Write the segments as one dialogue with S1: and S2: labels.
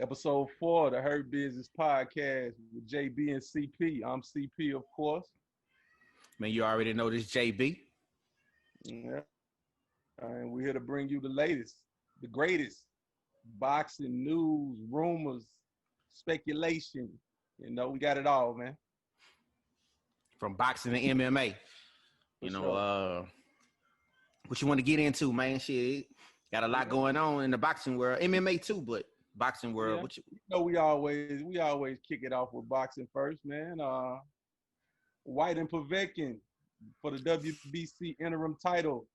S1: Episode 4 of the Hurt Business Podcast with JB and CP. I'm CP, of course.
S2: Man, you already know this JB.
S1: Yeah. And we're here to bring you the latest, the greatest boxing news, rumors, speculation. You know, we got it all, man.
S2: From boxing to MMA. What you want to get into, man? Shit, got a lot going on in the boxing world. MMA too, but boxing world.
S1: Yeah. We always kick it off with boxing first, man. Whyte and Povetkin for the WBC interim title.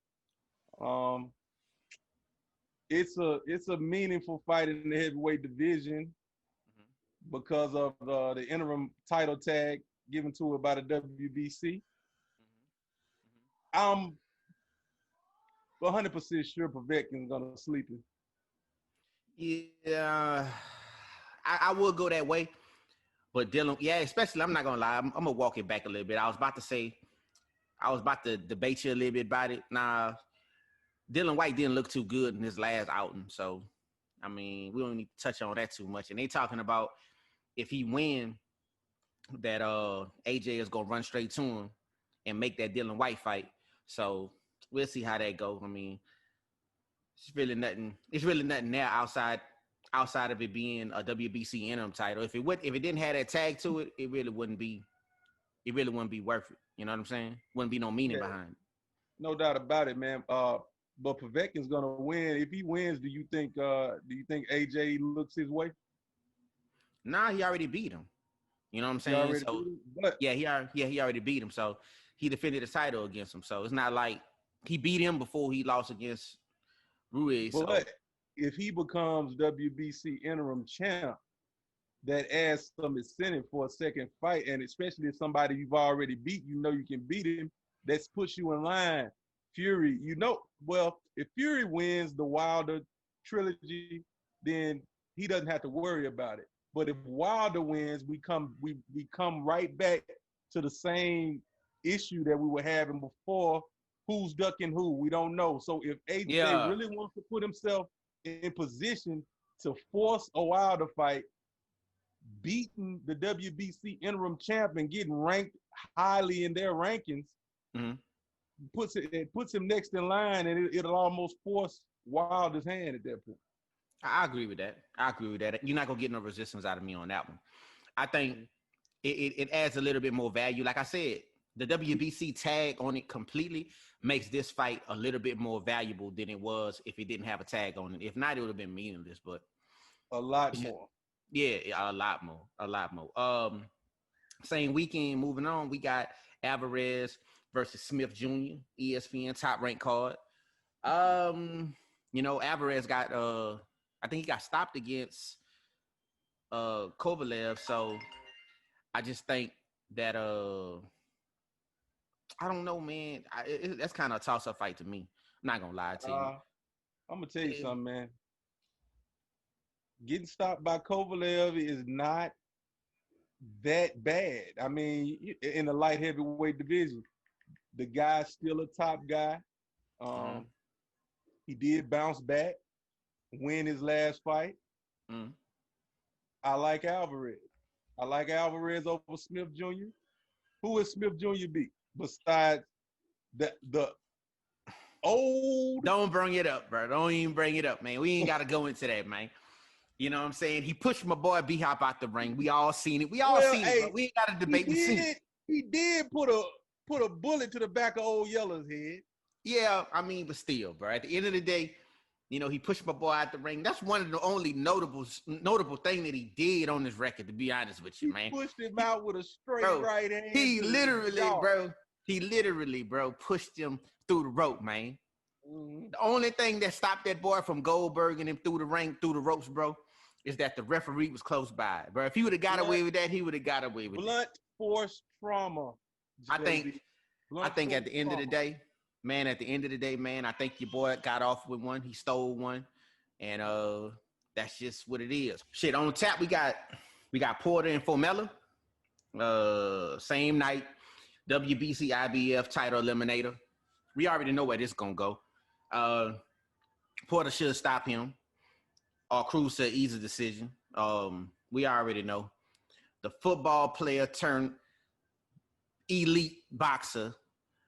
S1: It's a meaningful fight in the heavyweight division because of the interim title tag given to it by the WBC. I'm 100% sure Povetkin's gonna sleep him.
S2: Yeah, I would go that way, but Dylan, especially I'm not gonna lie, I'm gonna walk it back a little bit. I was about to debate you a little bit about it. Nah, Dylan Whyte didn't look too good in his last outing, so I mean we don't need to touch on that too much. And they talking about if he win, that AJ is gonna run straight to him and make that Dylan Whyte fight. So we'll see how that goes. I mean, it's really nothing there outside of it being a WBC interim title. If it didn't have that tag to it, it really wouldn't be worth it. You know what I'm saying? Wouldn't be no meaning behind it.
S1: No doubt about it, man. But Povetkin's gonna win. If he wins, do you think AJ looks his way?
S2: Nah, he already beat him. You know what I'm saying? He already beat him. So he defended the title against him. So it's not like he beat him before he lost against Ruiz.
S1: But if he becomes WBC interim champ, that adds some incentive for a second fight, and especially if somebody you've already beat, you know you can beat him. That's puts you in line. Fury, if Fury wins the Wilder trilogy, then he doesn't have to worry about it. But if Wilder wins, we come right back to the same issue that we were having before. Who's ducking who? We don't know. So if AJ really wants to put himself in position to force a Wilder fight, beating the WBC interim champ and getting ranked highly in their rankings, puts him next in line, and it'll almost force Wilder's hand at that point.
S2: I agree with that. You're not gonna get no resistance out of me on that one. I think it adds a little bit more value. Like I said, the WBC tag on it completely makes this fight a little bit more valuable than it was if it didn't have a tag on it. If not, it would have been meaningless. But
S1: a lot more.
S2: Yeah, a lot more. Same weekend, moving on, we got Alvarez versus Smith Jr., ESPN top ranked card. Alvarez got I think he got stopped against Kovalev, so I just think that I don't know, man. That's kind of a toss-up fight to me. I'm not gonna lie to you.
S1: I'm gonna tell you something, man. Getting stopped by Kovalev is not that bad. I mean, in the light heavyweight division, the guy's still a top guy. He did bounce back, win his last fight. I like Alvarez. I like Alvarez over Smith Jr. Who is Smith Jr. beat besides the old?
S2: Don't bring it up, bro. Don't even bring it up, man. We ain't got to go into that, man. You know what I'm saying? He pushed my boy B-Hop out the ring. We all seen it. It, but we ain't got to debate.
S1: He did put a bullet to the back of Old Yellow's head.
S2: Yeah, I mean, but still, bro. At the end of the day, he pushed my boy out the ring. That's one of the only notable thing that he did on his record, to be honest with you, man.
S1: He pushed him out with a straight right hand.
S2: He literally, bro, pushed him through the rope, man. The only thing that stopped that boy from Goldberg and him through the ropes, bro, is that the referee was close by, bro. If he would have got away with that, he would have got away with it.
S1: Blunt force trauma.
S2: I think at the end of the day, man, I think your boy got off with one. He stole one. And that's just what it is. Shit, on tap, we got Porter and Formella. Same night, WBC IBF title eliminator. We already know where this is going to go. Porter should stop him. Cruz said easy decision. We already know the football player turned elite boxer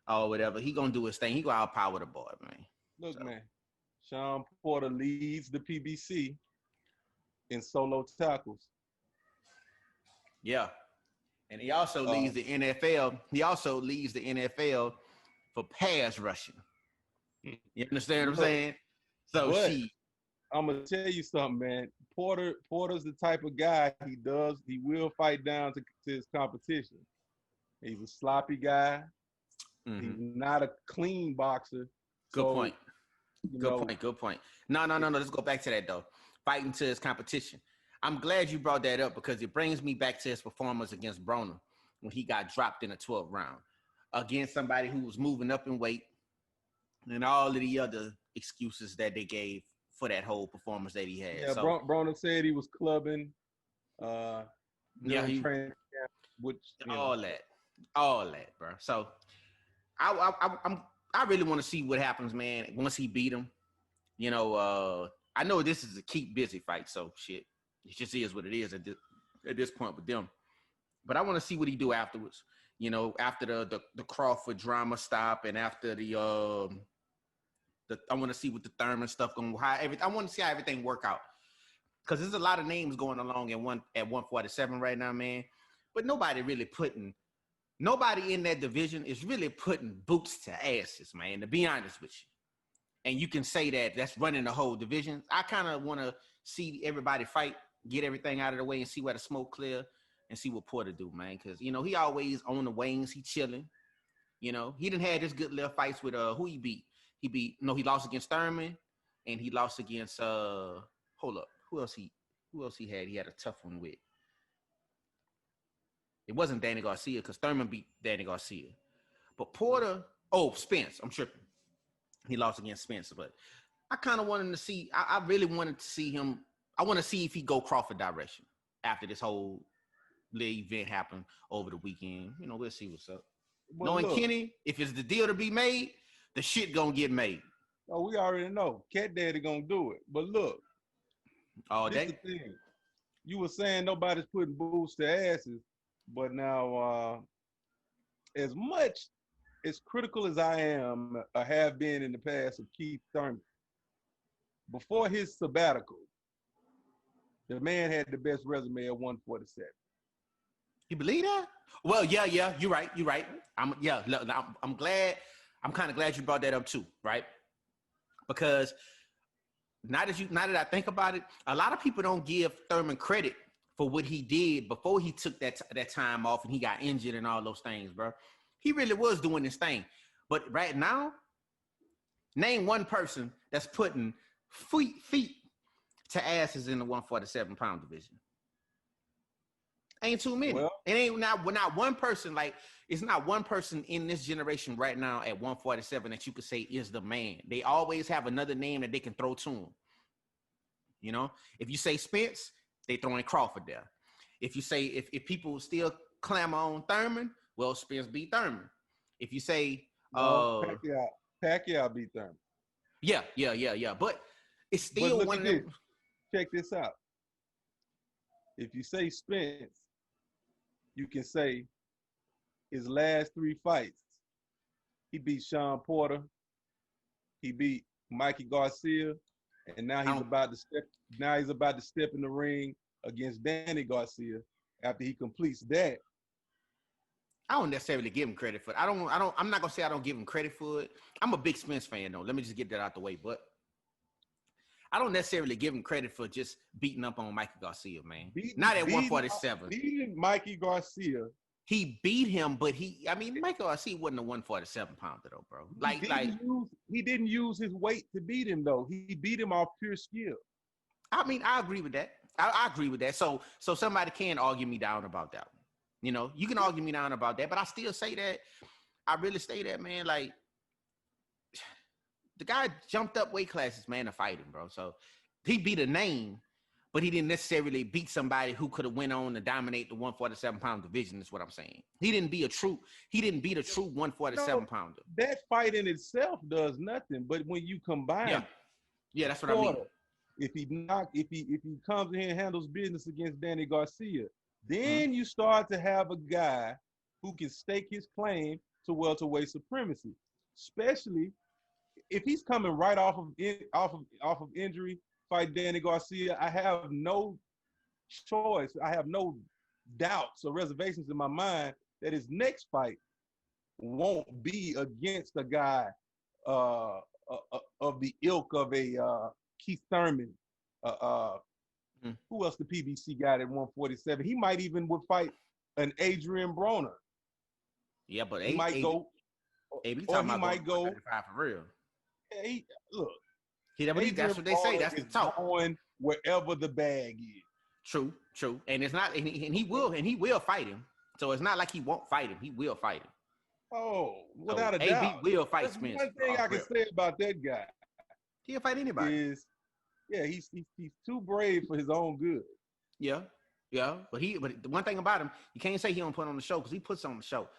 S2: or whatever. He gonna do his thing. He gonna outpower the boy, man.
S1: Look, man, Sean Porter leads the PBC in solo tackles.
S2: Yeah. And he also leads the NFL. He also leads the NFL for pass rushing. You understand what I'm saying? So
S1: I'm gonna tell you something, man. Porter's the type of guy he will fight down to his competition. He's a sloppy guy. Mm-hmm. He's not a clean boxer.
S2: Good point. Good point. No. Let's go back to that though. Fighting to his competition. I'm glad you brought that up because it brings me back to his performance against Broner when he got dropped in the 12th round against somebody who was moving up in weight and all of the other excuses that they gave for that whole performance that he had.
S1: Yeah, so, Broner said he was clubbing. Training camp, which
S2: all that, bro. So I really want to see what happens, man. Once he beat him, I know this is a keep busy fight, so shit. It just is what it is at this point with them. But I want to see what he do afterwards. After the Crawford drama stop and after I want to see what the Thurman stuff going. I want to see how everything work out because there's a lot of names going along at 147 right now, man. But nobody in that division is really putting boots to asses, man. To be honest with you, and you can say that's running the whole division. I kind of want to see everybody fight. Get everything out of the way and see where the smoke clear and see what Porter do, man. Because, he always on the wings. He chilling. He didn't have this good little fights with who he beat. He lost against Thurman and he lost against hold up. Who else he had? He had a tough one with. It wasn't Danny Garcia because Thurman beat Danny Garcia. But Porter, Spence. I'm tripping. He lost against Spence. But I kind of wanted to see, I really wanted to see him. I want to see if he go Crawford direction after this whole little event happened over the weekend. We'll see what's up. Well, knowing Kenny, if it's the deal to be made, the shit gonna get made.
S1: Oh, we already know. Cat Daddy gonna do it. But look,
S2: all day.
S1: This the thing. You were saying nobody's putting boots to asses, but now as much as critical as I am, I have been in the past of Keith Thurman, before his sabbatical, the man had the best resume at 147.
S2: You believe that? Well, yeah, you're right. I'm glad. I'm kind of glad you brought that up too, right? Because now that I think about it, a lot of people don't give Thurman credit for what he did before he took that time off and he got injured and all those things, bro. He really was doing this thing. But right now, name one person that's putting feet to asses in the 147-pound division. Ain't too many. Well, it ain't not one person. Like, it's not one person in this generation right now at 147 that you could say is the man. They always have another name that they can throw to him. If you say Spence, they throwing Crawford there. If you say if people still clamor on Thurman, well, Spence beat Thurman. If you say
S1: Pacquiao beat Thurman.
S2: Yeah. But it's still one of them.
S1: Check this out. If you say Spence, you can say his last 3 fights. He beat Sean Porter. He beat Mikey Garcia, and now he's about to step in the ring against Danny Garcia after he completes that.
S2: I don't necessarily give him credit for it. I'm not gonna say I don't give him credit for it. I'm a big Spence fan though. Let me just get that out the way. But I don't necessarily give him credit for just beating up on Mikey Garcia, man. Not at 147.
S1: Beating Mikey Garcia.
S2: He beat him, but Mikey Garcia wasn't a 147-pounder though, bro.
S1: He didn't use his weight to beat him though. He beat him off pure skill.
S2: I agree with that. I agree with that. So somebody can argue me down about that. You can argue me down about that, but I still say that. I really say that, man. Like, the guy jumped up weight classes, man, to fight him, bro. So he beat a name, but he didn't necessarily beat somebody who could have went on to dominate the 147-pound division, is what I'm saying. He didn't beat a true 147-pounder.
S1: That fight in itself does nothing, but when you combine
S2: yeah, that's what I mean.
S1: if he comes in here and handles business against Danny Garcia, then you start to have a guy who can stake his claim to welterweight supremacy, especially if he's coming right off of injury, fight Danny Garcia. I have no choice. I have no doubts or reservations in my mind that his next fight won't be against a guy of the ilk of a Keith Thurman. Who else the PBC got at 147? He might even would fight an Adrian Broner.
S2: Yeah, but
S1: he might go. Or he might go
S2: for real.
S1: Yeah, look.
S2: That's what they say. That's the talk.
S1: Going wherever the bag is.
S2: True. And it's not, and he will fight him. So it's not like he won't fight him. He will fight him.
S1: Oh, without a doubt.
S2: AB will fight Spence.
S1: One thing I can say about that guy.
S2: He'll fight anybody.
S1: He's too brave for his own good.
S2: Yeah. But the one thing about him, you can't say he don't put on the show because he puts on the show.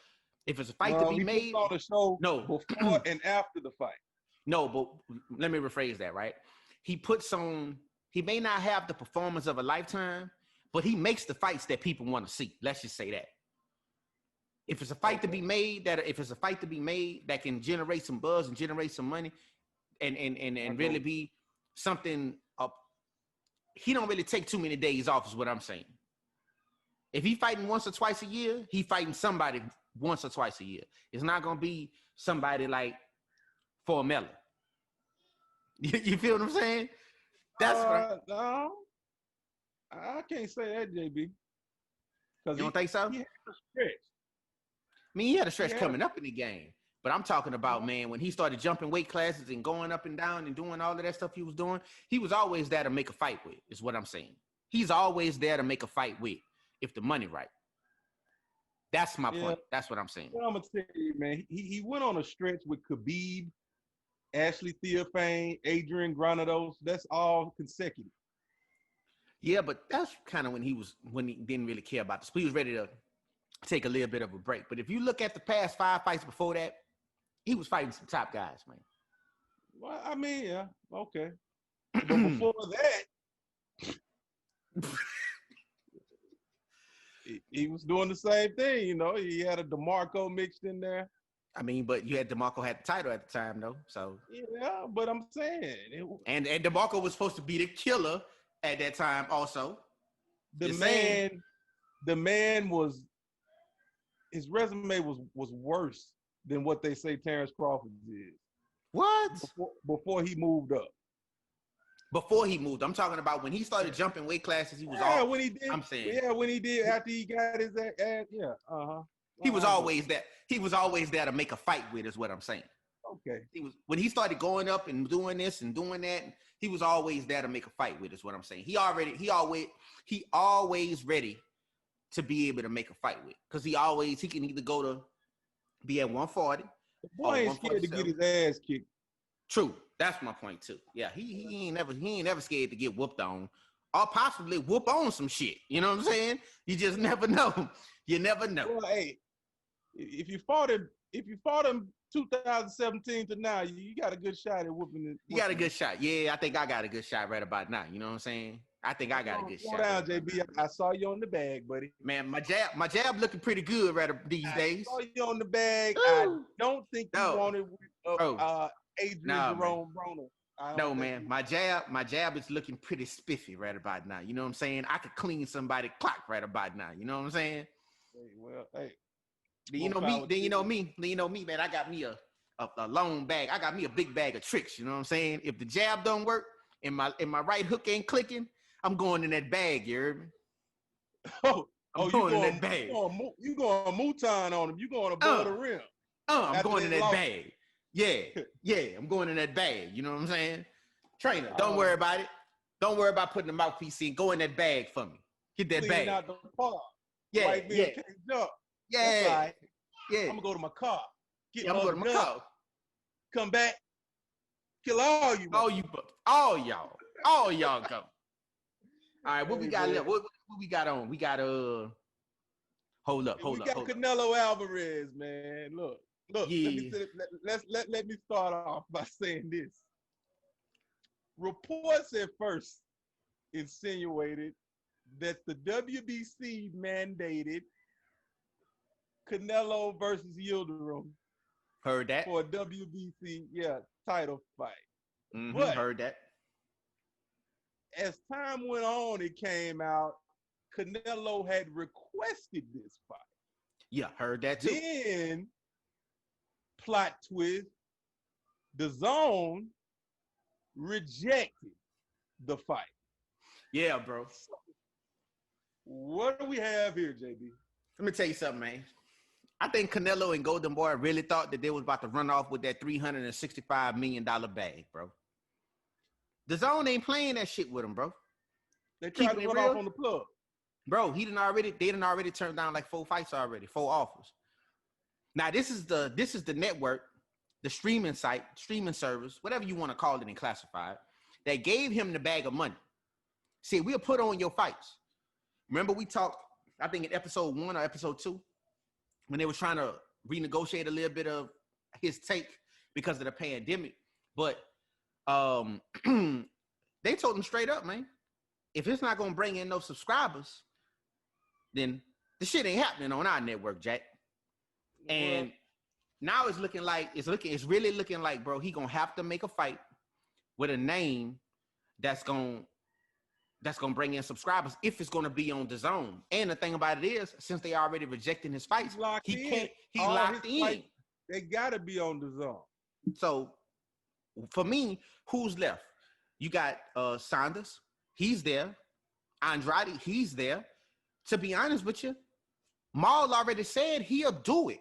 S2: If it's a fight to be made,
S1: on the show before and after the fight.
S2: No, but let me rephrase that, right? He puts on, he may not have the performance of a lifetime, but he makes the fights that people want to see. Let's just say that. If it's a fight to be made, that can generate some buzz and generate some money and really be something up, he don't really take too many days off is what I'm saying. If he fighting once or twice a year, he fighting somebody once or twice a year. It's not going to be somebody like Formella. You feel what I'm saying? That's right.
S1: No, I can't say that, JB.
S2: You don't think so?
S1: He had a stretch.
S2: I mean, he had a stretch coming up in the game. But I'm talking about, man, when he started jumping weight classes and going up and down and doing all of that stuff he was doing, he was always there to make a fight with, is what I'm saying. He's always there to make a fight with, if the money right. That's my point. That's what I'm saying.
S1: Well, I'm going to tell you, man, he went on a stretch with Khabib, Ashley Theophane, Adrian Granados. That's all consecutive.
S2: Yeah, but that's kind of when he didn't really care about this. He was ready to take a little bit of a break. But if you look at the past 5 fights before that, he was fighting some top guys, man.
S1: Well, I mean, yeah, okay. But before that, he was doing the same thing, you know. He had a DeMarco mixed in there.
S2: I mean, but you had DeMarco had the title at the time, though. So
S1: yeah, but I'm saying,
S2: and DeMarco was supposed to be the killer at that time, also.
S1: The man was, his resume was worse than what they say Terrence Crawford did.
S2: What?
S1: Before he moved up.
S2: Before he moved, I'm talking about when he started jumping weight classes. He was
S1: when he did.
S2: I'm saying,
S1: when he did after he got his ass.
S2: He was always that. He was always there to make a fight with, is what I'm saying.
S1: Okay.
S2: He was when he started going up and doing this and doing that. He was always there to make a fight with, is what I'm saying. He always ready to be able to make a fight with, because he can either go to be at 140.
S1: The boy ain't scared to get his ass kicked.
S2: True, that's my point too. Yeah, he ain't never scared to get whooped on, or possibly whoop on some shit. You know what I'm saying? You just never know. You never know.
S1: Well, hey, if you fought him 2017 to now, you got a good shot at whooping it.
S2: You got a good shot. Yeah, I think I got a good shot right about now. You know what I'm saying? I think I got a good shot.
S1: Go down, JB. I saw you on the bag, buddy.
S2: Man, my jab looking pretty good right these days.
S1: I saw you on the bag. Ooh. I don't think you wanted Adrian Jerome Broner.
S2: No, man. My jab is looking pretty spiffy right about now. You know what I'm saying? I could clean somebody clock right about now. You know what I'm saying?
S1: Hey.
S2: Then you know me, man. I got me a long bag. I got me a big bag of tricks. You know what I'm saying? If the jab don't work and my right hook ain't clicking, I'm going in that bag. You heard me? I'm going in that bag.
S1: You going Mouton on him? You going above the rim?
S2: I'm going in that bag. Yeah, I'm going in that bag. You know what I'm saying? Trainer, don't worry about it. Don't worry about putting the mouthpiece in. Go in that bag for me. Get that bag.
S1: Out the park.
S2: Yeah.
S1: Can't jump.
S2: Yeah.
S1: Right.
S2: Yeah.
S1: I'm gonna go to my car.
S2: I'm gonna go to my car.
S1: Come back. Kill all you.
S2: All y'all go. All right, what we got left? What we got on? We got hold up.
S1: We got Canelo Alvarez, man. Look.
S2: Yeah.
S1: Let me start off by saying this. Reports at first insinuated that the WBC mandated Canelo versus Yildirim
S2: Heard that.
S1: for a WBC, title fight.
S2: Mm-hmm,
S1: But
S2: heard that.
S1: as time went on, it came out Canelo had requested this fight.
S2: Yeah, heard that too.
S1: Then, plot twist, the Zone rejected the fight.
S2: Yeah, bro.
S1: So, what do we have here, JB?
S2: Let me tell you something, man. I think Canelo and Golden Boy really thought that they was about to run off with that $365 million bag, bro. The Zone ain't playing that shit with him, bro.
S1: They tried to run off on the plug.
S2: Bro, they done already turned down like 4 fights already, 4 offers. Now, this is the network, the streaming site, streaming service, whatever you want to call it and classify it, that gave him the bag of money. See, we'll put on your fights. Remember we talked, I think in episode 1 or episode 2, when they were trying to renegotiate a little bit of his take because of the pandemic. But they told him straight up, man, if it's not going to bring in no subscribers, then the shit ain't happening on our network, Jack. And now it's really looking like, bro, he gonna have to make a fight with a name that's gonna bring in subscribers if it's gonna be on the Zone. And the thing about it is, since they already rejecting his fights, he's locked in.
S1: Fights, they gotta be on the Zone.
S2: So for me, who's left? You got Saunders, he's there. Andrade, he's there. To be honest with you, Maul already said he'll do it.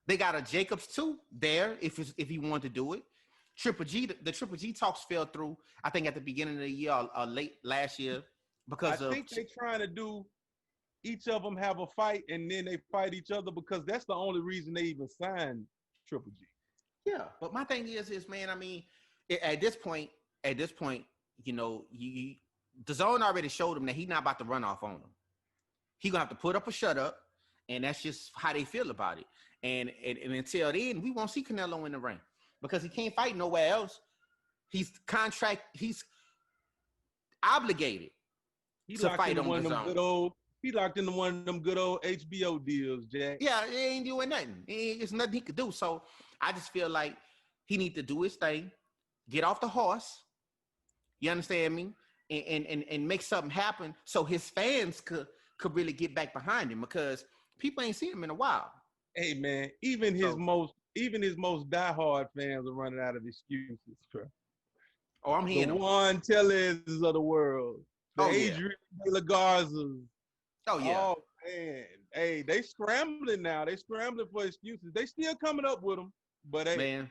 S2: They got a Jacobs too there if he wanted to do it. Triple G, the Triple G talks fell through, I think at the beginning of the year or late last year because
S1: I think they're trying to do each of them have a fight and then they fight each other because that's the only reason they even signed Triple G.
S2: Yeah, but my thing is man, I mean, at this point, you know, the Zone already showed him that he's not about to run off on him. He gonna have to put up or shut up, and that's just how they feel about it. And until then, we won't see Canelo in the ring because he can't fight nowhere else. He's obligated to fight on the Zone.
S1: He locked into one of them good old HBO deals, Jack.
S2: Yeah, he ain't doing nothing. It's nothing he could do. So I just feel like he need to do his thing, get off the horse. You understand me? And make something happen so his fans could really get back behind him because people ain't seen him in a while.
S1: Hey man, even his most diehard fans are running out of excuses, bro.
S2: Oh, I'm hearing
S1: the Juan Tellez of the world, the Adrian De La Garzas.
S2: Oh yeah.
S1: Oh man, hey, they scrambling now. They scrambling for excuses. They still coming up with them, but hey,
S2: man.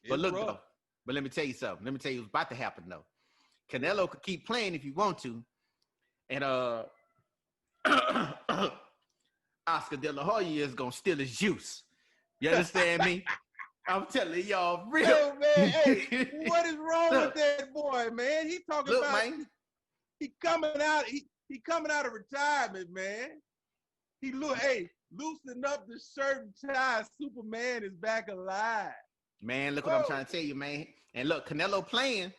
S2: But look though. But let me tell you something. Let me tell you what's about to happen though. Canelo could keep playing if you want to, and Oscar Delahoya is gonna steal his juice. You understand me? I'm telling y'all, real.
S1: Yo, man, hey, what is wrong with that boy, man? He talking about
S2: man.
S1: He coming out. He coming out of retirement, man. He loosen up the shirt and tie. Superman is back alive.
S2: Man, look what I'm trying to tell you, man. And look, Canelo playing,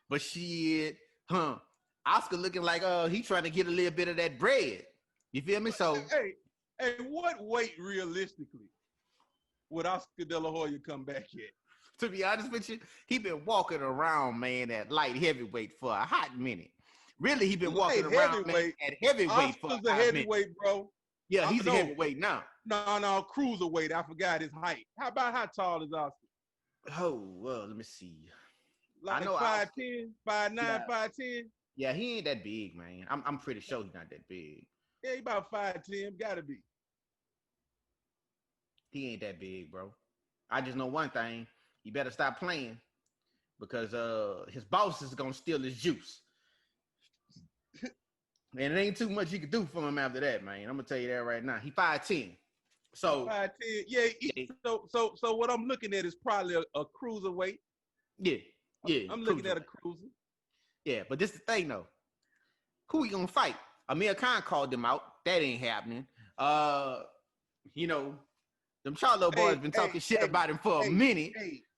S2: but shit, Oscar looking like he trying to get a little bit of that bread. You feel me? So
S1: hey, what weight realistically would Oscar De La Hoya come back at?
S2: To be honest with you, he been walking around, man, at light heavyweight for a hot minute. Really, he been walking around, man, at heavyweight for a hot minute. Oscar's a heavyweight,
S1: bro.
S2: Yeah, he's a heavyweight now.
S1: No, cruiserweight. I forgot his height. How tall is Oscar?
S2: Oh, well, let me see.
S1: Like 5'10", 5'9", 5'10"?
S2: Yeah, he ain't that big, man. I'm pretty sure he's not that big.
S1: Yeah, he about 5'10", gotta be.
S2: He ain't that big, bro. I just know one thing. You better stop playing because his boss is gonna steal his juice. And it ain't too much you can do for him after that, man. I'm gonna tell you that right now. He 5'10". So
S1: 5'10", yeah. So what I'm looking at is probably a cruiserweight.
S2: Yeah.
S1: I'm looking at a cruiser.
S2: Yeah, but this is the thing though. Who he gonna fight? Amir Khan called them out. That ain't happening. You know, them Charlo boys been talking shit about him for a minute.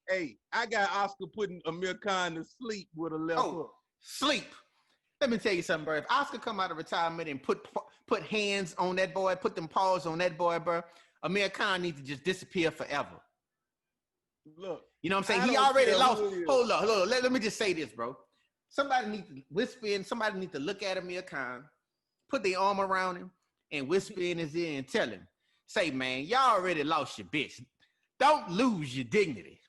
S1: Hey, I got Oscar putting Amir Khan to sleep with a left hook.
S2: Sleep. Let me tell you something, bro. If Oscar come out of retirement and put hands on that boy, put them paws on that boy, bro, Amir Khan needs to just disappear forever.
S1: Look,
S2: you know what I'm saying? He already lost. Hold on. Let me just say this, bro. Somebody needs to whisper in. Somebody needs to look at Amir Khan, put their arm around him, and whisper in his ear and tell him, say, man, y'all already lost your bitch. Don't lose your dignity.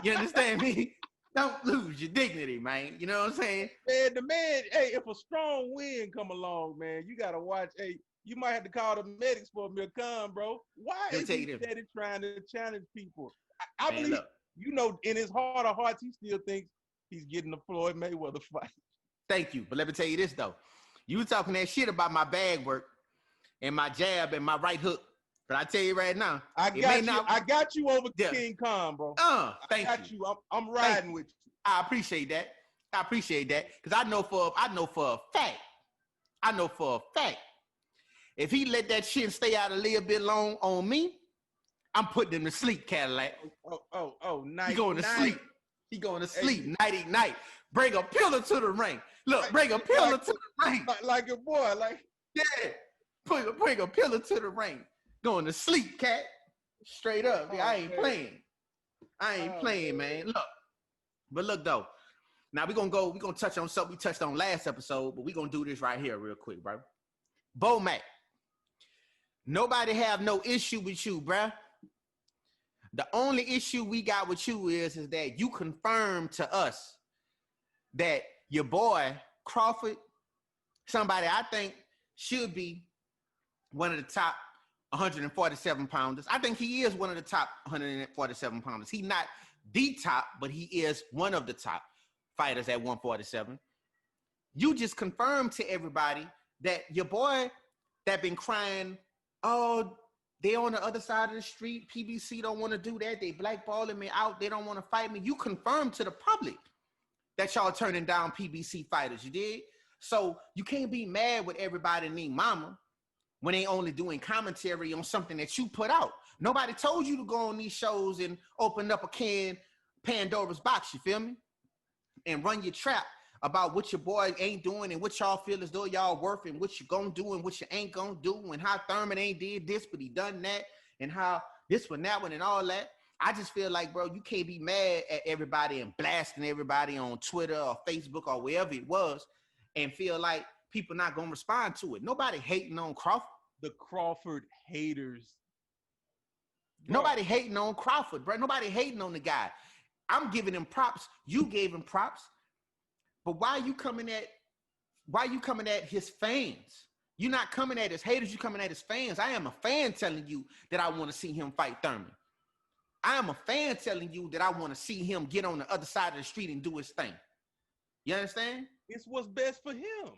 S2: You understand me? Don't lose your dignity, man. You know what I'm saying?
S1: Man, hey, if a strong wind come along, man, you got to watch. Hey, you might have to call the medics for Amir Khan, bro. Why is he steady trying to challenge people? I believe, look, you know, in his heart of hearts, he still thinks he's getting the Floyd Mayweather fight.
S2: Thank you. But let me tell you this, though. You talking that shit about my bag work and my jab and my right hook. But I tell you right now,
S1: I got you over King Khan, bro.
S2: Thank you.
S1: I'm riding with you.
S2: I appreciate that. Because I know for a fact, if he let that shit stay out a little bit long on me, I'm putting him to sleep, Cadillac.
S1: Night.
S2: He going to sleep. He going to sleep, night. Bring a pillar to the ring. Look, bring a pillar to the ring.
S1: Like a boy,
S2: yeah. Bring a pillar to the ring. Going to sleep, cat. Straight up. I ain't playing, man. Look though. Now we're gonna touch on something we touched on last episode, but we're gonna do this right here real quick, bro. Bo Mac. Nobody have no issue with you, bro. The only issue we got with you is that you confirmed to us that your boy Crawford, somebody I think should be one of the top 147 pounders. I think he is one of the top 147 pounders. He's not the top, but he is one of the top fighters at 147. You just confirmed to everybody that your boy that been crying, oh, they on the other side of the street. PBC don't want to do that. They blackballing me out. They don't want to fight me. You confirmed to the public that y'all turning down PBC fighters. You did? So you can't be mad with everybody named Mama when they only doing commentary on something that you put out. Nobody told you to go on these shows and open up a Pandora's box, you feel me? And run your trap about what your boy ain't doing and what y'all feel as though y'all worth and what you gonna do and what you ain't gonna do and how Thurman ain't did this, but he done that and how this one, that one, and all that. I just feel like, bro, you can't be mad at everybody and blasting everybody on Twitter or Facebook or wherever it was and feel like people not gonna respond to it. Nobody hating on Crawford.
S1: The Crawford haters.
S2: Bro. Nobody hating on Crawford, bro. Nobody hating on the guy. I'm giving him props. You gave him props. But why are you coming at his fans? You're not coming at his haters, you're coming at his fans. I am a fan telling you that I want to see him fight Thurman. I am a fan telling you that I want to see him get on the other side of the street and do his thing. You understand?
S1: It's what's best for him.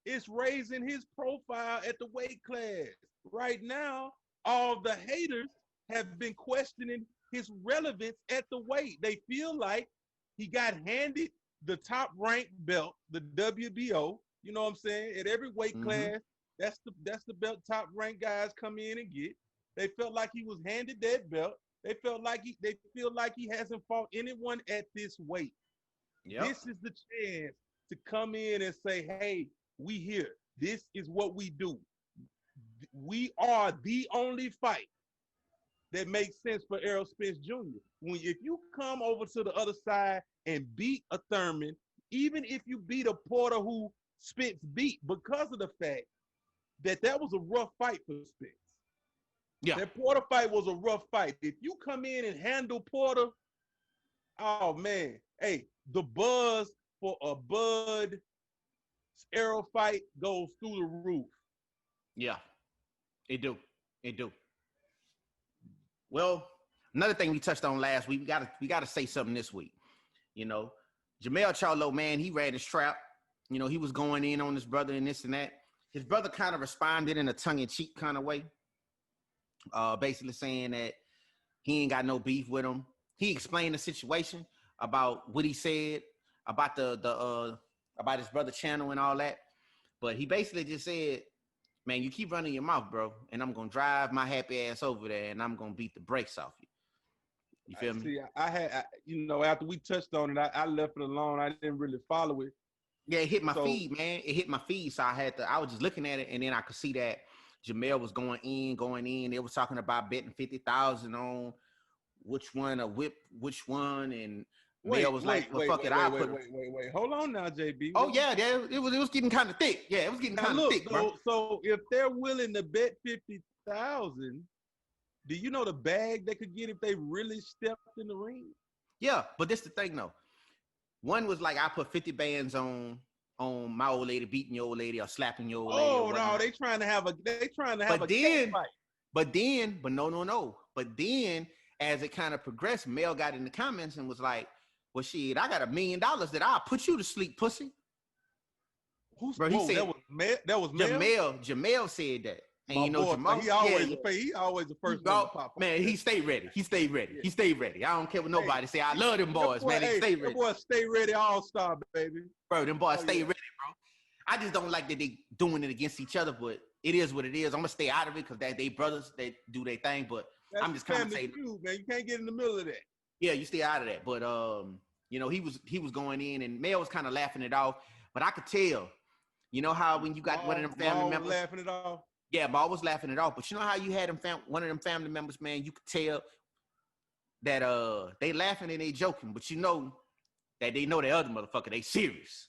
S1: It's raising his profile at the weight class. Right now, all the haters have been questioning his relevance at the weight. They feel like he got handed the top ranked belt, the WBO, you know what I'm saying? At every weight class, that's the belt top ranked guys come in and get. They felt like he was handed that belt. They feel like he hasn't fought anyone at this weight. Yep. This is the chance to come in and say, hey, we here. This is what we do. We are the only fight that makes sense for Errol Spence Jr. If you come over to the other side and beat a Thurman, even if you beat a Porter who Spence beat, because of the fact that was a rough fight for Spence. Yeah. That Porter fight was a rough fight. If you come in and handle Porter, oh man, hey, the buzz for a Bud Errol fight goes through the roof.
S2: Yeah, it do. Well, another thing we touched on last week, we gotta say something this week. You know, Jamel Charlo, man, he ran his trap. You know, he was going in on his brother and this and that. His brother kind of responded in a tongue-in-cheek kind of way, basically saying that he ain't got no beef with him. He explained the situation about what he said about about his brother channel and all that. But he basically just said, man, you keep running your mouth, bro, and I'm going to drive my happy ass over there and I'm going to beat the brakes off you. You feel me?
S1: See, after we touched on it, I left it alone. I didn't really follow it.
S2: Yeah, it hit my feed, man. It hit my feed, so I was just looking at it, and then I could see that Jamel was going in. They was talking about betting 50,000 on which one or which one, and Mel was like, "Well, fuck it, I'll put it."
S1: Wait. Hold on now, JB.
S2: Oh yeah, it was getting kind of thick. Yeah, it was getting kind of thick, bro.
S1: So if they're willing to bet 50,000, do you know the bag they could get if they really stepped in the ring?
S2: Yeah, but this the thing though. One was like I put 50 bands on my old lady beating your old lady or slapping your old lady.
S1: Oh no, they trying to have a cat fight.
S2: But no. But then as it kind of progressed, Mel got in the comments and was like, "Well, shit, I got $1 million that I'll put you to sleep, pussy."
S1: Bro, he said that was Mel?
S2: Jamel said that. And
S1: my
S2: you know,
S1: boy,
S2: Jamal,
S1: he always the first one to pop.
S2: Man, he stayed ready. I don't care what nobody say. I love them boys, man. They stay ready.
S1: Boy, stay ready, all-star, baby.
S2: Bro, them boys stay ready, bro. I just don't like that they doing it against each other, but it is what it is. I'm gonna stay out of it because they brothers, they do their thing. But
S1: that's
S2: I'm just commentating.
S1: Man, you can't get in the middle of that.
S2: Yeah, you stay out of that. But he was going in, and Mel was kind of laughing it off. But I could tell, you know how when you got one of them family members
S1: laughing it off.
S2: Yeah, Maul was laughing it off. But you know how you had one of them family members, man, you could tell that they laughing and they joking, but you know that they know the other motherfucker, they serious.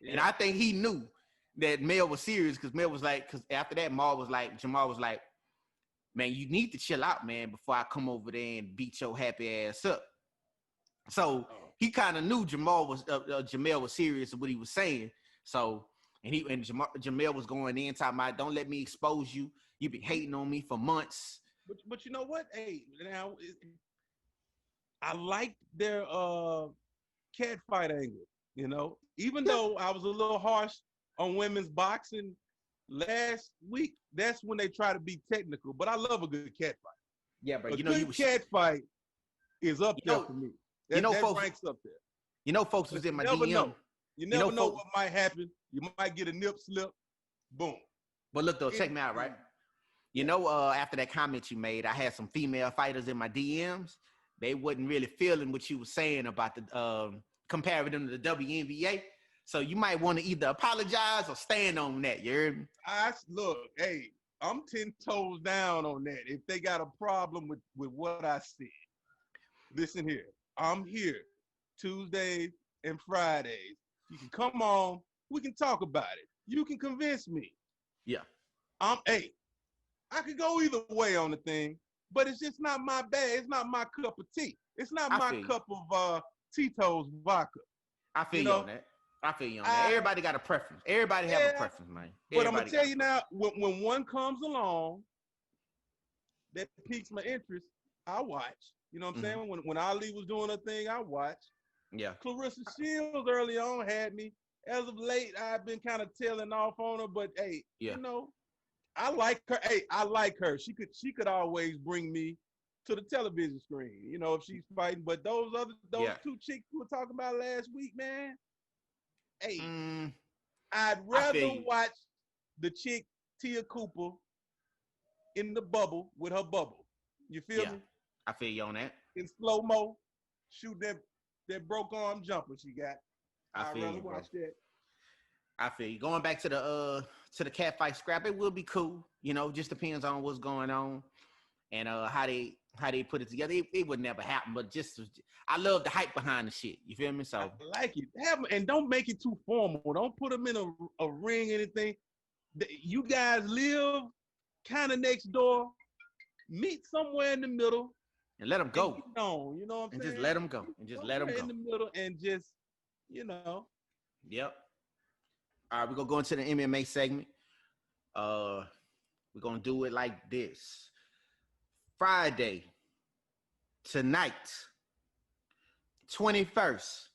S2: Yeah. And I think he knew that Mel was serious because Mel was like, because after that, Jamal was like, man, you need to chill out, man, before I come over there and beat your happy ass up. So he kind of knew Jamel was serious with what he was saying. So And Jamel was going in talking about, "Don't let me expose you. You been hating on me for months."
S1: But you know what? Hey, now I like their cat fight angle. You know, even though I was a little harsh on women's boxing last week, that's when they try to be technical. But I love a good cat fight.
S2: Yeah, but
S1: cat fight is up there for me. That
S2: folks
S1: ranks up there.
S2: You know, folks was in my DM.
S1: You never know what might happen. You might get a nip slip. Boom.
S2: But look, though, check me out, right? You know, after that comment you made, I had some female fighters in my DMs. They wasn't really feeling what you were saying about the comparing them to the WNBA. So you might want to either apologize or stand on that. You heard me?
S1: Look, hey, I'm 10 toes down on that. If they got a problem with what I said, listen here. I'm here Tuesdays and Fridays. You can come on. We can talk about it. You can convince me.
S2: Yeah.
S1: I could go either way on the thing, but it's just not my bag. It's not my cup of tea. It's not my cup of Tito's vodka.
S2: I feel you on that. Everybody got a preference. Everybody have a preference, man.
S1: But I'm going to tell you now, when one comes along that piques my interest, I watch. You know what I'm saying? When Ali was doing her thing, I watch.
S2: Yeah.
S1: Clarissa Shields early on had me. As of late, I've been kind of tailing off on her, but hey, you know, I like her. Hey, I like her. She could always bring me to the television screen, you know, if she's fighting. But those two chicks we were talking about last week, man. Hey, I'd rather watch the chick Tia Cooper in the bubble with her bubble. You feel me?
S2: I feel you on that.
S1: In slow-mo, shoot that broke arm jumper she got.
S2: I'd
S1: rather watch that.
S2: I feel you. Going back to the cat fight scrap, it will be cool. You know, just depends on what's going on and how they put it together. It would never happen, but I love the hype behind the shit. You feel me? So
S1: I like it. And don't make it too formal. Don't put them in a ring or anything. You guys live kind of next door. Meet somewhere in the middle.
S2: And let them go.
S1: You know what I'm saying?
S2: Just let them go. And just let them go.
S1: In the middle and just, you know.
S2: Yep. All right, we're going to go into the MMA segment. We're going to do it like this. Friday, tonight, 21st,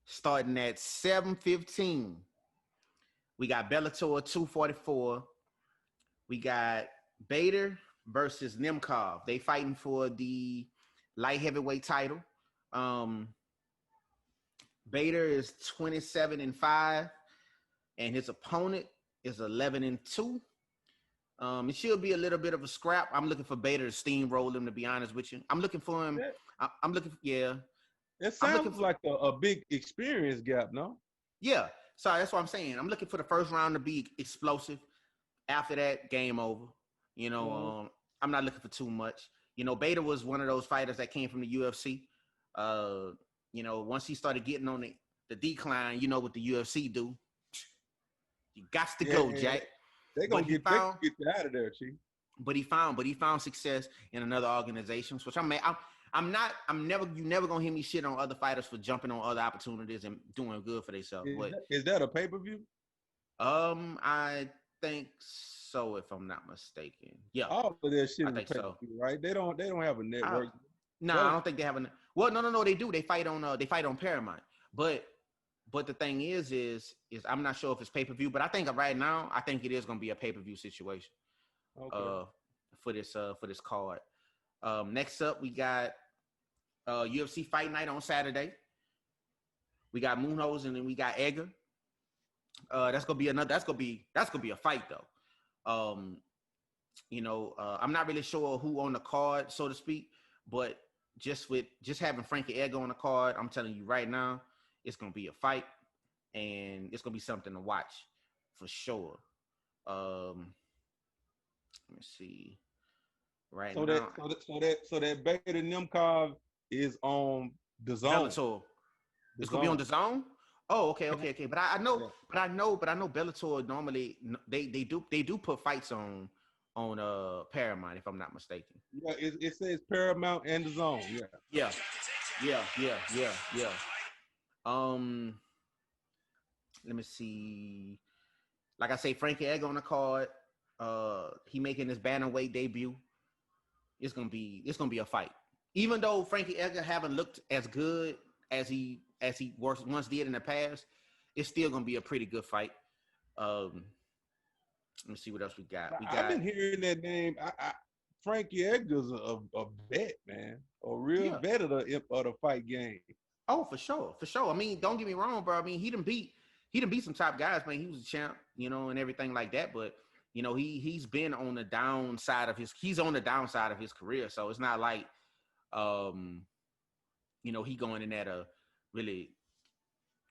S2: starting at 7:15. We got Bellator 244. We got Bader versus Nemkov. They fighting for the light heavyweight title. Bader is 27-5, and his opponent is 11-2. It should be a little bit of a scrap. I'm looking for Bader to steamroll him. To be honest with you, I'm looking for him. I'm looking. Yeah,
S1: It
S2: I'm looking
S1: sounds
S2: for.
S1: like a big experience gap, no?
S2: Yeah, so that's what I'm saying. I'm looking for the first round to be explosive. After that, game over. You know, I'm not looking for too much. You know, Bader was one of those fighters that came from the UFC. You know, once he started getting on the decline, you know what the UFC do. You got to go, Jack.
S1: They gonna get you out of there, Chief.
S2: But he found success in another organization, which I'm never gonna hear me shit on other fighters for jumping on other opportunities and doing good for themselves.
S1: Is that a pay-per-view?
S2: I think so, if I'm not mistaken. Yeah.
S1: All of their shit
S2: I
S1: is
S2: think so.
S1: Right? They don't have a network.
S2: I don't think they have a. Well, no, they do. They fight on Paramount. But the thing is I'm not sure if it's pay-per-view, but I think right now, I think it is going to be a pay-per-view situation. Okay. For this card. Next up, we got UFC Fight Night on Saturday. We got Munoz and then we got Edgar. That's gonna be a fight though. You know, I'm not really sure who on the card, so to speak, but just having Frankie Edgar on the card, I'm telling you right now, it's gonna be a fight, and it's gonna be something to watch for sure. Let me see. Right
S1: so
S2: now,
S1: that Bader Nemkov is on the Zone.
S2: Bellator. It's gonna be on the Zone. Oh, okay. But I know Bellator normally they do put fights on Paramount, if I'm not mistaken.
S1: Yeah, it says Paramount and the Zone. Yeah.
S2: Let me see. Like I say, Frankie Edgar on the card. He making his bantamweight debut. It's gonna be a fight. Even though Frankie Edgar haven't looked as good as he once did in the past, it's still gonna be a pretty good fight. Let me see what else we got.
S1: I've been hearing that name. Frankie Edgar's a vet, man, a real vet of the fight game.
S2: Oh, for sure. I mean, don't get me wrong, bro. I mean, he done beat some top guys, man. He was a champ, you know, and everything like that. But you know, he's been on the downside of his career. So it's not like, you know, he going in at a really,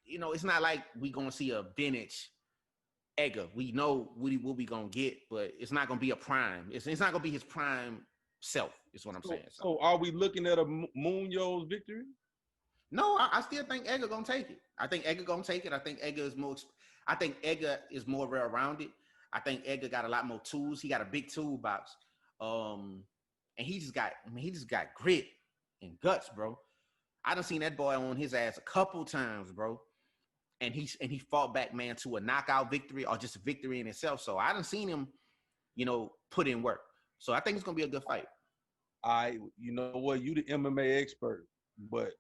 S2: you know, it's not like we gonna see a vintage Edgar. We know what we gonna get, but it's not gonna be a prime. It's not gonna be his prime self. Is what I'm saying.
S1: So are we looking at a Munoz victory?
S2: No, I still think Edgar gonna take it. I think Edgar gonna take it. I think Edgar is more well-rounded. I think Edgar got a lot more tools. He got a big toolbox, and he just got grit and guts, bro. I done seen that boy on his ass a couple times, bro, and he fought back, man, to a knockout victory or just a victory in itself. So I done seen him, you know, put in work. So I think it's gonna be a good fight.
S1: You know what? You the MMA expert, but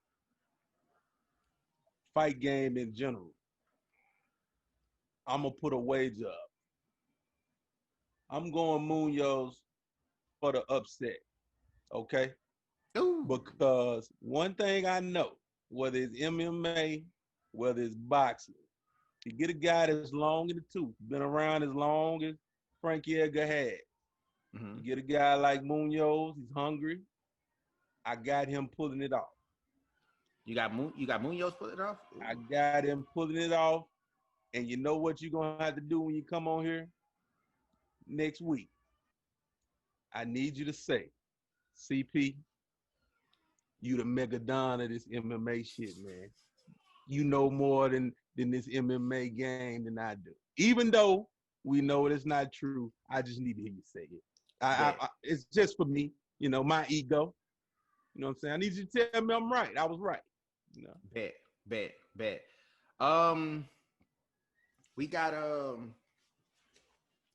S1: fight game in general, I'm gonna put a wager up. I'm going Munoz for the upset, okay?
S2: Ooh.
S1: Because one thing I know, whether it's MMA, whether it's boxing, you get a guy that's long in the tooth, been around as long as Frankie Edgar had. Mm-hmm. You get a guy like Munoz, he's hungry. I got him pulling it off.
S2: You got Munoz pulling it off? Ooh.
S1: I got him pulling it off. And you know what you're going to have to do when you come on here next week? I need you to say, CP, you the mega don of this MMA shit, man. You know more than this MMA game than I do. Even though we know it's not true, I just need to hear you say it. It's just for me, you know, my ego. You know what I'm saying? I need you to tell me I'm right. I was right. You know?
S2: Bet. We got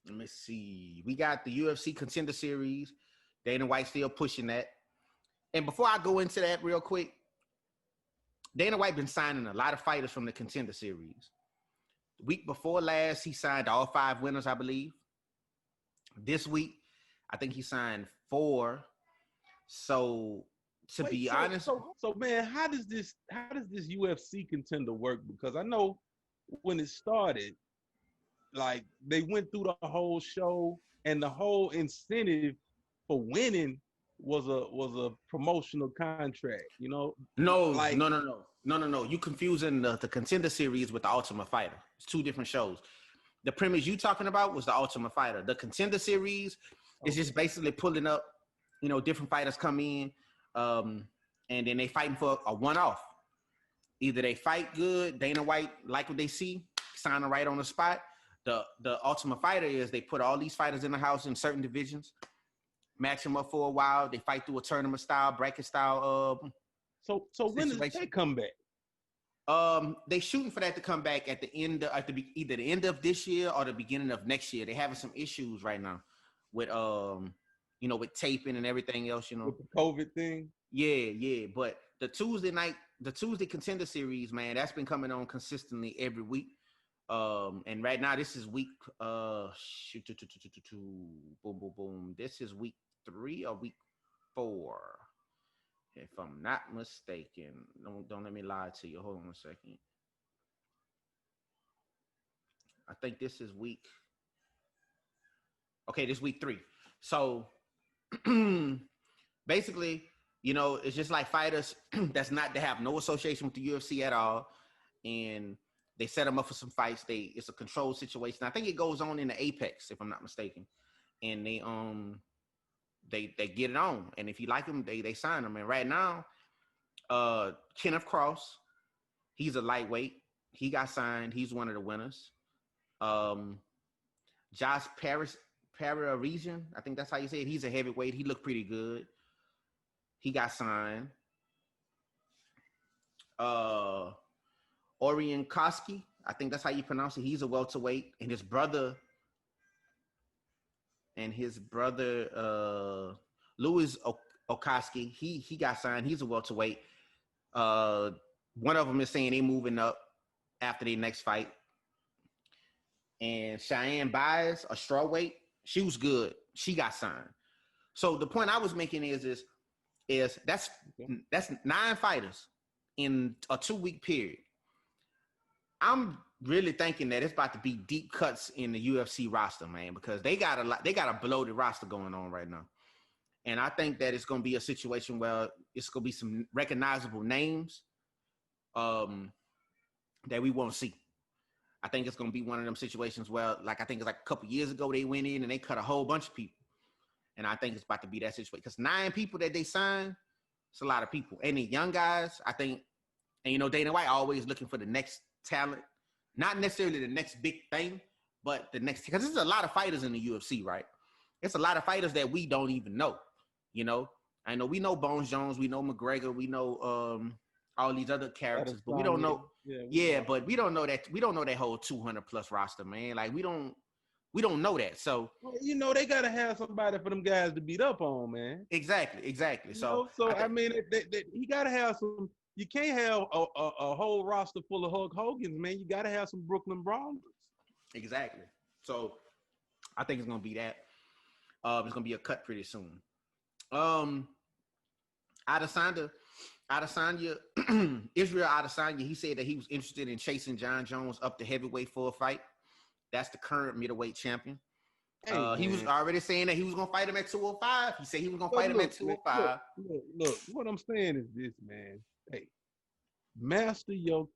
S2: let me see. We got the UFC Contender Series. Dana White still pushing that. And before I go into that real quick, Dana White been signing a lot of fighters from the Contender Series. The week before last, he signed all 5 winners, I believe. This week, I think he signed 4. So to be honest,
S1: so man, how does this UFC Contender work? Because I know when it started, like they went through the whole show, and the whole incentive for winning was a promotional contract. You know,
S2: No,
S1: like
S2: no, no, no, no, no, no. You confusing the Contender Series with the Ultimate Fighter. It's two different shows. The premise you talking about was the Ultimate Fighter. The Contender Series is just basically pulling up, different fighters come in, and then they fighting for a one-off. Either they fight good, Dana White like what they see, sign them right on the spot. The Ultimate Fighter is they put all these fighters in the house in certain divisions, match them up for a while. They fight through a tournament style, bracket style.
S1: So when does that come back?
S2: They shooting for that to come back at the end of, either the end of this year or the beginning of next year. They having some issues right now with with taping and everything else.
S1: With the COVID thing.
S2: Yeah. But the Tuesday Contender Series, man, that's been coming on consistently every week. And right now this is week boom. This is week 3 or week 4. If I'm not mistaken, don't let me lie to you. Hold on a second. I think this is week. Okay, this week 3. So basically, it's just like fighters they have no association with the UFC at all, and they set them up for some fights. It's a controlled situation. I think it goes on in the Apex, if I'm not mistaken, and they get it on, and if you like them, they sign them. And right now, Kenneth Cross, he's a lightweight. He got signed. He's one of the winners. Josh Parisian, I think that's how you say it. He's a heavyweight. He looked pretty good. He got signed. Orion Koski, I think that's how you pronounce it. He's a welterweight, and his brother. Louis Okoski, he got signed. He's a welterweight. One of them is saying they moving up after their next fight. And Cheyenne Baez, a strawweight, she was good. She got signed. So the point I was making is that's 9 fighters in a 2-week period. I'm really thinking that it's about to be deep cuts in the UFC roster, man, because they got a bloated roster going on right now. And I think that it's going to be a situation where it's going to be some recognizable names that we won't see. I think it's going to be one of them situations where, I think it's like a couple years ago, they went in and they cut a whole bunch of people. And I think it's about to be that situation because 9 people that they signed, it's a lot of people. And the young guys, I think, and Dana White always looking for the next talent, not necessarily the next big thing, but the next, because there's a lot of fighters in the UFC, right? It's a lot of fighters that we don't even know. I know we know Bones Jones, we know McGregor, we know all these other characters, but we don't know. But we don't know that. We don't know that whole 200 plus roster, man. Like we don't know that. So
S1: they gotta have somebody for them guys to beat up on, man.
S2: Exactly. So
S1: I mean, he gotta have some. You can't have a whole roster full of Hulk Hogan's, man. You got to have some Brooklyn Brawlers.
S2: Exactly. So I think it's going to be that. It's going to be a cut pretty soon. Adesanya, Israel Adesanya, he said that he was interested in chasing John Jones up to heavyweight for a fight. That's the current middleweight champion. Hey, he was already saying that he was going to fight him at 205. He said he was going to fight him at 205.
S1: Look, what I'm saying is this, man. Hey, master your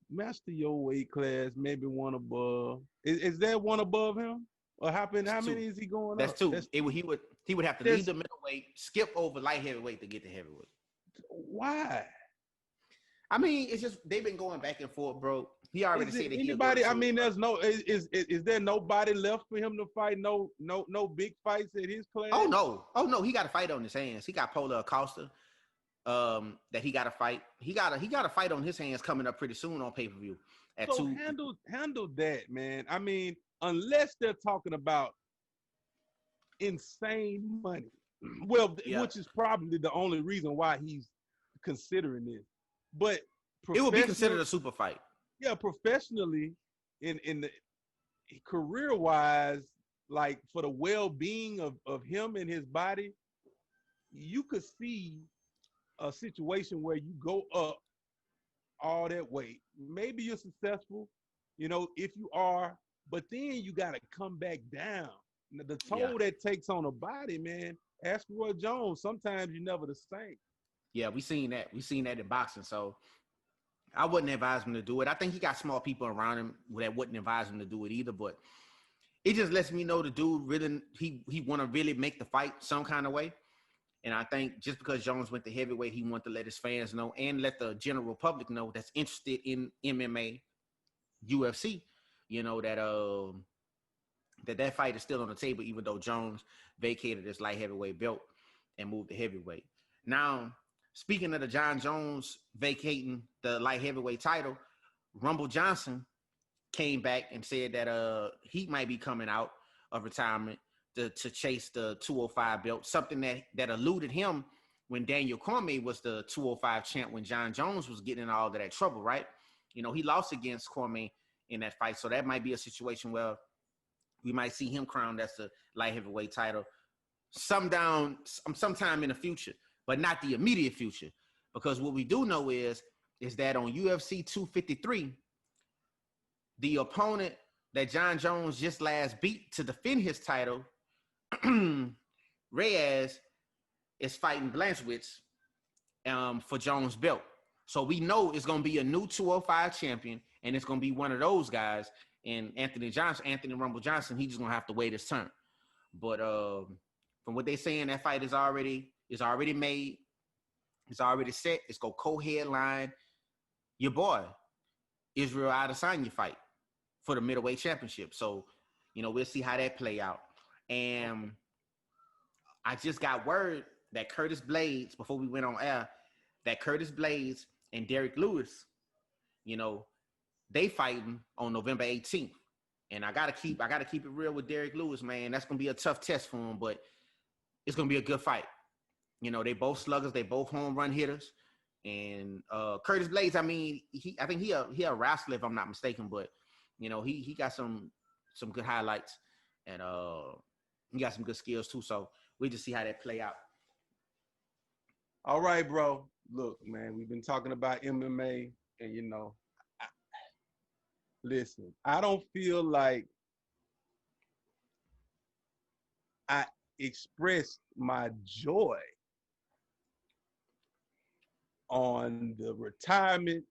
S1: weight class, maybe one above. Is that one above him? Or how many is he going
S2: That's
S1: up?
S2: 2. He would have to leave the middleweight, skip over light heavyweight to get to heavyweight.
S1: Why?
S2: I mean, it's just they've been going back and forth, bro. He already said that
S1: anybody. I mean, there's no. Is there nobody left for him to fight? No big fights at his class.
S2: Oh no. He got a fight on his hands. He got Paulo Acosta. That he got to fight. He got a fight on his hands coming up pretty soon on pay-per-view at 2.
S1: Handle that, man. I mean, unless they're talking about insane money, which is probably the only reason why he's considering this. But
S2: it would be considered a super fight.
S1: Yeah, professionally, in the career-wise, like for the well-being of him and his body, you could see a situation where you go up all that weight. Maybe you're successful. If you are, but then you got to come back down. The toll that takes on a body, man. Ask Roy Jones. Sometimes you're never the same.
S2: Yeah, we seen that. We seen that in boxing. So I wouldn't advise him to do it. I think he got smart people around him that wouldn't advise him to do it either. But it just lets me know the dude really he want to really make the fight some kind of way. And I think just because Jones went to heavyweight, he wanted to let his fans know and let the general public know that's interested in MMA, UFC, you know, that fight is still on the table, even though Jones vacated his light heavyweight belt and moved to heavyweight. Now, speaking of the John Jones vacating the light heavyweight title, Rumble Johnson came back and said that he might be coming out of retirement to chase the 205 belt, something that eluded him when Daniel Cormier was the 205 champ when John Jones was getting in all of that trouble, right? You know, he lost against Cormier in that fight, so that might be a situation where we might see him crowned as the light heavyweight title sometime in the future, but not the immediate future. Because what we do know is that on UFC 253, the opponent that John Jones just last beat to defend his title, Reyes, is fighting Blanchewicz for Jones' belt. So we know it's going to be a new 205 champion, and it's going to be one of those guys. And Anthony Rumble Johnson, he's just going to have to wait his turn. But from what they're saying, that fight is already made. It's already set. It's going to co-headline your boy, Israel Adesanya fight for the middleweight championship. So, you know, we'll see how that play out. And I just got word that Curtis Blades, before we went on air, that Curtis Blades and Derek Lewis, you know, they fighting on November 18th. And I gotta keep it real with Derek Lewis, man. That's gonna be a tough test for him, but it's gonna be a good fight. You know, they both sluggers, they both home run hitters. And Curtis Blades, I mean, I think he a wrestler if I'm not mistaken, but you know, he got some good highlights, and he got some good skills too. So we just see how that play out.
S1: All right, bro. Look, man, we've been talking about MMA, and you know, listen, I don't feel like I expressed my joy on the retirement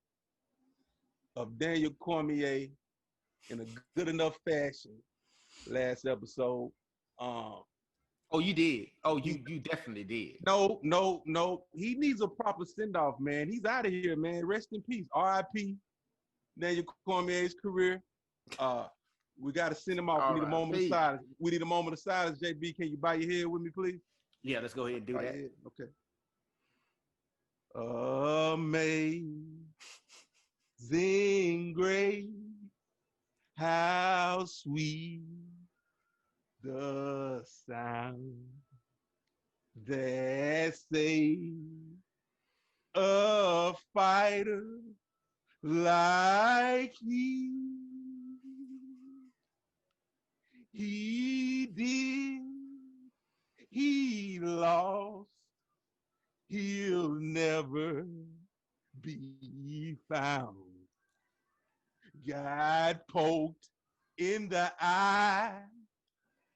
S1: of Daniel Cormier in a good enough fashion last episode.
S2: Oh, you did. Oh, you definitely did.
S1: No. He needs a proper send-off, man. He's out of here, man. Rest in peace. R.I.P. Daniel Cormier's career. We got to send him off. We need a moment of silence. We need a moment of silence. JB, can you bow your head with me, please?
S2: Yeah, let's go ahead and do that.
S1: Okay. Amazing grace, how sweet the sound that saved a fighter like he. He did, he lost, he'll never be found. Got poked in the eye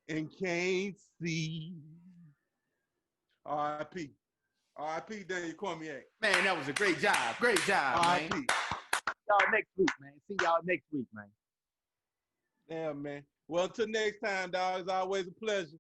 S1: and can't see. R.I.P. R.I.P. Daniel Cormier.
S2: Man, that was a great job. Great job,
S1: R.I.P.
S2: man. Y'all next week, man. See y'all next week, man.
S1: Yeah, man. Well, until next time, dog, it's always a pleasure.